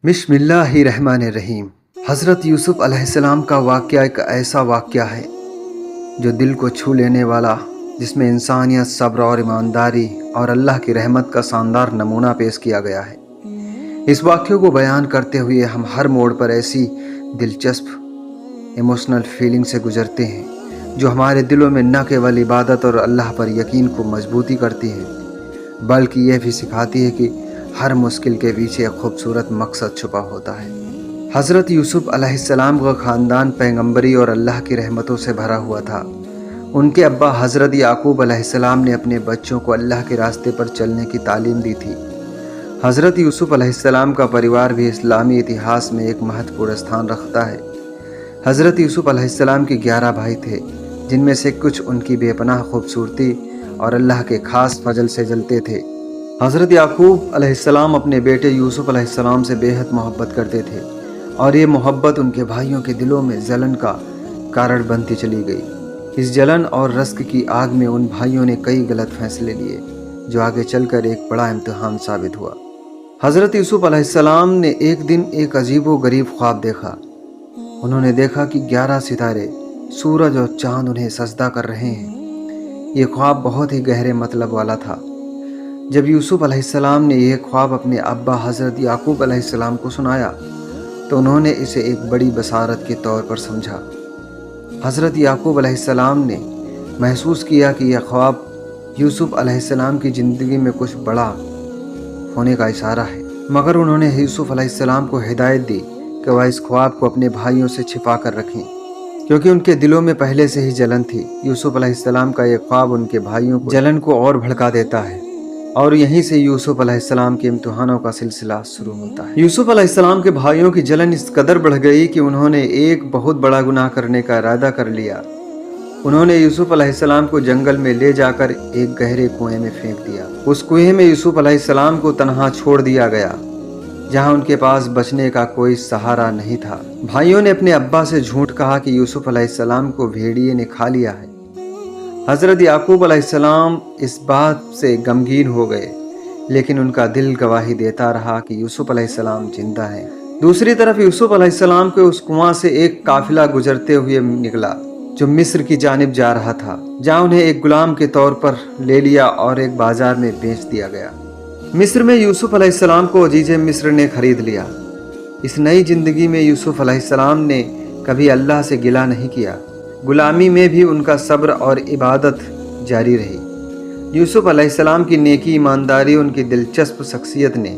बिस्मिल्लाहिर्रहमानिर्रहीम। हज़रत यूसुफ अलैहिस्सलाम का वाक़या एक ऐसा वाक़या है जो दिल को छू लेने वाला, जिसमें इंसानियत, सब्र और ईमानदारी और अल्लाह की रहमत का शानदार नमूना पेश किया गया है। इस वाक़ये को बयान करते हुए हम हर मोड़ पर ऐसी दिलचस्प इमोशनल फीलिंग से गुजरते हैं जो हमारे दिलों में न केवल इबादत और अल्लाह पर यकीन को मजबूती करती है, बल्कि यह भी सिखाती है कि हर मुश्किल के पीछे एक खूबसूरत मकसद छुपा होता है। हज़रत यूसुफ अलैहिस्सलाम का ख़ानदान पैगंबरी और अल्लाह की रहमतों से भरा हुआ था। उनके अब्बा हज़रत याकूब अलैहिस्सलाम ने अपने बच्चों को अल्लाह के रास्ते पर चलने की तालीम दी थी। हज़रत यूसुफ अलैहिस्सलाम का परिवार भी इस्लामी इतिहास में एक महत्वपूर्ण स्थान रखता है। हज़रत यूसुफ अलैहिस्सलाम के 11 भाई थे, जिनमें से कुछ उनकी बेपनाह खूबसूरती और अल्लाह के ख़ास फजल से जलते थे। हज़रत याकूब अलैहिस्सलाम अपने बेटे यूसुफ अलैहिस्सलाम से बेहद मोहब्बत करते थे और ये मोहब्बत उनके भाइयों के दिलों में जलन का कारण बनती चली गई। इस जलन और रश्क की आग में उन भाइयों ने कई गलत फैसले लिए जो आगे चलकर एक बड़ा इम्तिहान साबित हुआ। हज़रत यूसुफ अलैहिस्सलाम ने एक दिन एक अजीबो गरीब ख्वाब देखा। उन्होंने देखा कि 11 सितारे, सूरज और चाँद उन्हें सजदा कर रहे हैं। ये ख्वाब बहुत ही गहरे मतलब वाला था। जब यूसुफ अलैहिस्सलाम ने यह ख्वाब अपने अब्बा हज़रत याकूब अलैहिस्सलाम को सुनाया तो उन्होंने इसे एक बड़ी बसारत के तौर पर समझा। हज़रत याकूब अलैहिस्सलाम ने महसूस किया कि यह ख्वाब यूसुफ अलैहिस्सलाम की ज़िंदगी में कुछ बड़ा होने का इशारा है, मगर उन्होंने यूसुफ अलैहिस्सलाम को हिदायत दी कि वह इस ख्वाब को अपने भाइयों से छिपा कर रखें, क्योंकि उनके दिलों में पहले से ही जलन थी। यूसुफ अलैहिस्सलाम का यह ख्वाब उनके भाइयों को जलन को और भड़का देता है और यहीं से यूसुफ अलैहिस्सलाम के इम्तिहानों का सिलसिला शुरू होता है। यूसुफ अलैहिस्सलाम के भाइयों की जलन इस कदर बढ़ गई कि उन्होंने एक बहुत बड़ा गुनाह करने का इरादा कर लिया। उन्होंने यूसुफ अलैहिस्सलाम को जंगल में ले जाकर एक गहरे कुएं में फेंक दिया। उस कुएं में यूसुफ अलैहिस्सलाम को तन्हा छोड़ दिया गया, जहां उनके पास बचने का कोई सहारा नहीं था। भाइयों ने अपने अब्बा से झूठ कहा कि यूसुफ अलैहिस्सलाम को भेड़िए ने खा लिया है। हज़रत याकूब अलैहिस्सलाम इस बात से गमगीन हो गए, लेकिन उनका दिल गवाही देता रहा कि यूसुफ अलैहिस्सलाम जिंदा है। दूसरी तरफ यूसुफ अलैहिस्सलाम के उस कुआं से एक काफिला गुजरते हुए निकला जो मिस्र की जानिब जा रहा था, जहां उन्हें एक गुलाम के तौर पर ले लिया और एक बाजार में बेच दिया गया। मिस्र में यूसुफ अलैहिस्सलाम को अजीज़े मिस्र ने खरीद लिया। इस नई जिंदगी में यूसुफ अलैहिस्सलाम ने कभी अल्लाह से गिला नहीं किया। गुलामी में भी उनका सब्र और इबादत जारी रही। यूसुफ अलैहिस्सलाम की नेकी, ईमानदारी, उनकी दिलचस्प शख्सियत ने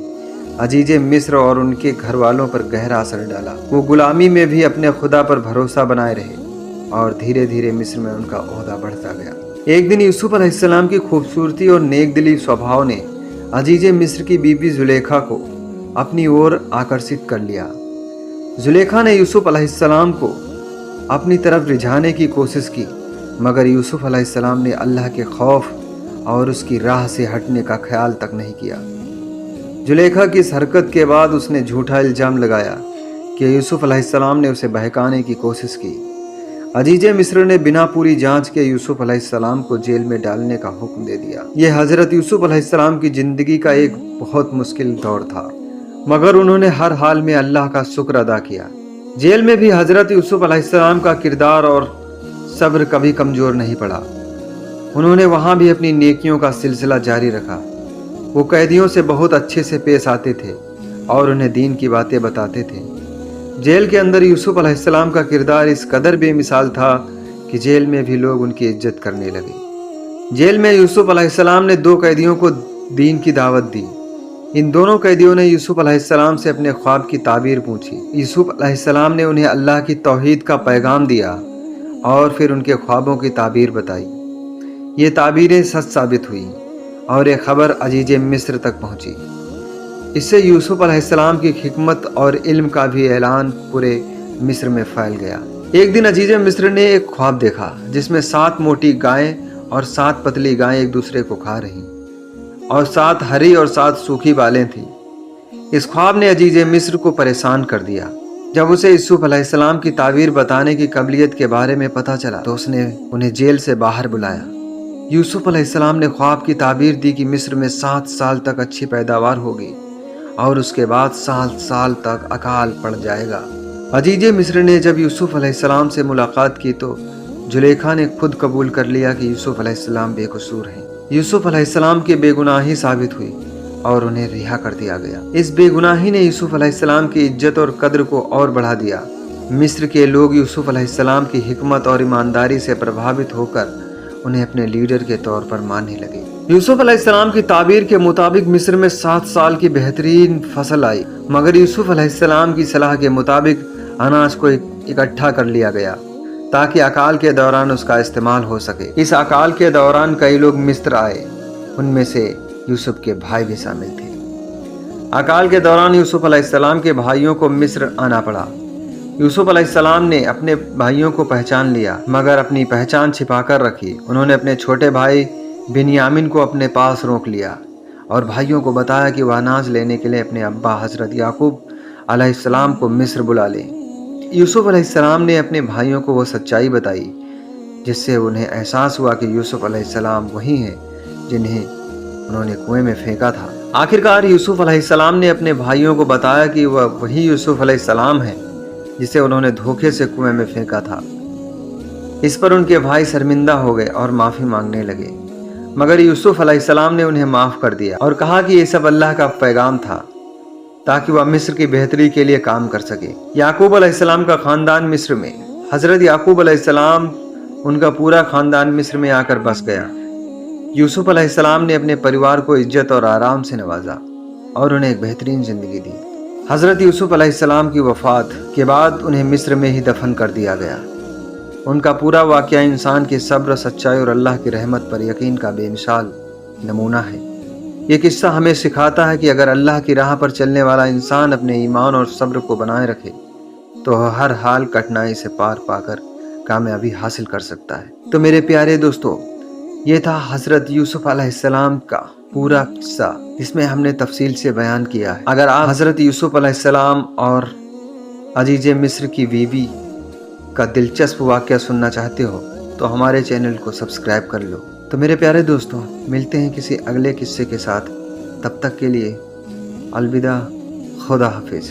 अजीज़े मिस्र और उनके घर वालों पर गहरा असर डाला। वो गुलामी में भी अपने खुदा पर भरोसा बनाए रहे और धीरे धीरे मिस्र में उनका ओहदा बढ़ता गया। एक दिन यूसुफ अलैहिस्सलाम की खूबसूरती और नेक दिली स्वभाव ने अजीज़े मिस्र की बीबी जुलेखा को अपनी ओर आकर्षित कर लिया। जुलेखा ने यूसुफ अलैहिस्सलाम को अपनी तरफ रिझाने की कोशिश की, मगर यूसुफ अलैहिस्सलाम ने अल्लाह के खौफ और उसकी राह से हटने का ख्याल तक नहीं किया। जुलेखा की इस हरकत के बाद उसने झूठा इल्ज़ाम लगाया कि यूसुफ अलैहिस्सलाम ने उसे बहकाने की कोशिश की। अजीज़े मिस्र ने बिना पूरी जांच के यूसुफ अलैहिस्सलाम को जेल में डालने का हुक्म दे दिया। यह हज़रत यूसुफ अलैहिस्सलाम की ज़िंदगी का एक बहुत मुश्किल दौर था, मगर उन्होंने हर हाल में अल्लाह का शुक्र अदा किया। जेल में भी हज़रत यूसुफ अलैहिस्सलाम का किरदार और सब्र कभी कमज़ोर नहीं पड़ा। उन्होंने वहाँ भी अपनी नेकियों का सिलसिला जारी रखा। वो कैदियों से बहुत अच्छे से पेश आते थे और उन्हें दीन की बातें बताते थे। जेल के अंदर यूसुफ अलैहिस्सलाम का किरदार इस कदर बेमिसाल था कि जेल में भी लोग उनकी इज्जत करने लगे। जेल में यूसुफ अलैहिस्सलाम ने 2 कैदियों को दीन की दावत दी। इन दोनों कैदियों ने यूसुफ अलैहिस्सलाम से अपने ख्वाब की ताबीर पूछी। यूसुफ अलैहिस्सलाम ने उन्हें अल्लाह की तौहीद का पैगाम दिया और फिर उनके ख्वाबों की ताबीर बताई। ये ताबीरें सच साबित हुई और एक खबर अजीज़े मिस्र तक पहुंची। इससे यूसुफ अलैहिस्सलाम की हिकमत और इल्म का भी ऐलान पूरे मिस्र में फैल गया। एक दिन अजीज़े मिस्र ने एक ख्वाब देखा जिसमें 7 मोटी गायें और 7 पतली गायें एक दूसरे को खा रही और 7 हरी और 7 सूखी बालें थीं। इस ख्वाब ने अजीज़े मिस्र को परेशान कर दिया। जब उसे यूसुफ अलैहिस्सलाम की ताबीर बताने की काबिलियत के बारे में पता चला तो उसने उन्हें जेल से बाहर बुलाया। यूसुफ अलैहिस्सलाम ने ख्वाब की ताबीर दी कि मिस्र में 7 साल तक अच्छी पैदावार होगी اور اس کے بعد 7 سال تک اکال پڑ جائے گا۔ عزیز مصر نے جب یوسف علیہ السلام سے ملاقات کی تو زلیخا نے خود قبول کر لیا کہ یوسف علیہ السلام بے قصور ہیں۔ یوسف علیہ السلام کی بے گناہی ثابت ہوئی اور انہیں رہا کر دیا گیا۔ اس بے گناہی نے یوسف علیہ السلام کی عزت اور قدر کو اور بڑھا دیا۔ مصر کے لوگ یوسف علیہ السلام کی حکمت اور ایمانداری سے پربھاوت ہو کر انہیں اپنے لیڈر کے طور پر ماننے لگے۔ یوسف علیہ السلام کی تعبیر کے مطابق مصر میں 7 سال کی بہترین فصل آئی، مگر یوسف علیہ السلام کی صلاح کے مطابق اناج کو اکٹھا کر لیا گیا تاکہ اکال کے دوران اس کا استعمال ہو سکے۔ اس اکال کے دوران کئی لوگ مصر آئے، ان میں سے یوسف کے بھائی بھی شامل تھے۔ اکال کے دوران یوسف علیہ السلام کے بھائیوں کو مصر آنا پڑا۔ یوسف علیہ السلام نے اپنے بھائیوں کو پہچان لیا مگر اپنی پہچان چھپا کر رکھی۔ انہوں نے اپنے چھوٹے بھائی بنیامین کو اپنے پاس روک لیا اور بھائیوں کو بتایا کہ وہ اناج لینے کے لیے اپنے ابا حضرت یعقوب علیہ السلام کو مصر بلا لیں۔ یوسف علیہ السلام نے اپنے بھائیوں کو وہ سچائی بتائی جس سے انہیں احساس ہوا کہ یوسف علیہ السلام وہی ہیں جنہیں انہوں نے کنویں میں پھینکا تھا۔ آخرکار یوسف علیہ السلام نے اپنے بھائیوں کو بتایا کہ وہ وہی یوسف علیہ السلام ہیں جسے انہوں نے دھوکے سے کنویں میں پھینکا تھا۔ اس پر ان کے بھائی شرمندہ ہو گئے اور معافی مانگنے لگے، مگر یوسف علیہ السلام نے انہیں معاف کر دیا اور کہا کہ یہ سب اللہ کا پیغام تھا تاکہ وہ مصر کی بہتری کے لیے کام کر سکے۔ یعقوب علیہ السلام کا خاندان مصر میں، حضرت یعقوب علیہ السلام ان کا پورا خاندان مصر میں آ کر بس گیا۔ یوسف علیہ السلام نے اپنے پریوار کو عزت اور آرام سے نوازا اور انہیں ایک بہترین زندگی دی۔ حضرت یوسف علیہ السلام کی وفات کے بعد انہیں مصر میں ہی دفن کر دیا گیا۔ ان کا پورا واقعہ انسان کی صبر، سچائی اور اللہ کی رحمت پر یقین کا بے مثال نمونہ ہے۔ یہ قصہ ہمیں سکھاتا ہے کہ اگر اللہ کی راہ پر چلنے والا انسان اپنے ایمان اور صبر کو بنائے رکھے تو ہر حال کٹھنائی سے پار پا کر کامیابی حاصل کر سکتا ہے۔ تو میرے پیارے دوستو، یہ تھا حضرت یوسف علیہ السلام کا پورا قصہ جس میں ہم نے تفصیل سے بیان کیا ہے۔ اگر آپ حضرت یوسف علیہ السلام اور عزیز مصر کی بیوی کا دلچسپ واقعہ سننا چاہتے ہو تو ہمارے چینل کو سبسکرائب کر لو۔ تو میرے پیارے دوستوں، ملتے ہیں کسی اگلے قصے کے ساتھ، تب تک کے لیے الوداع، خدا حافظ۔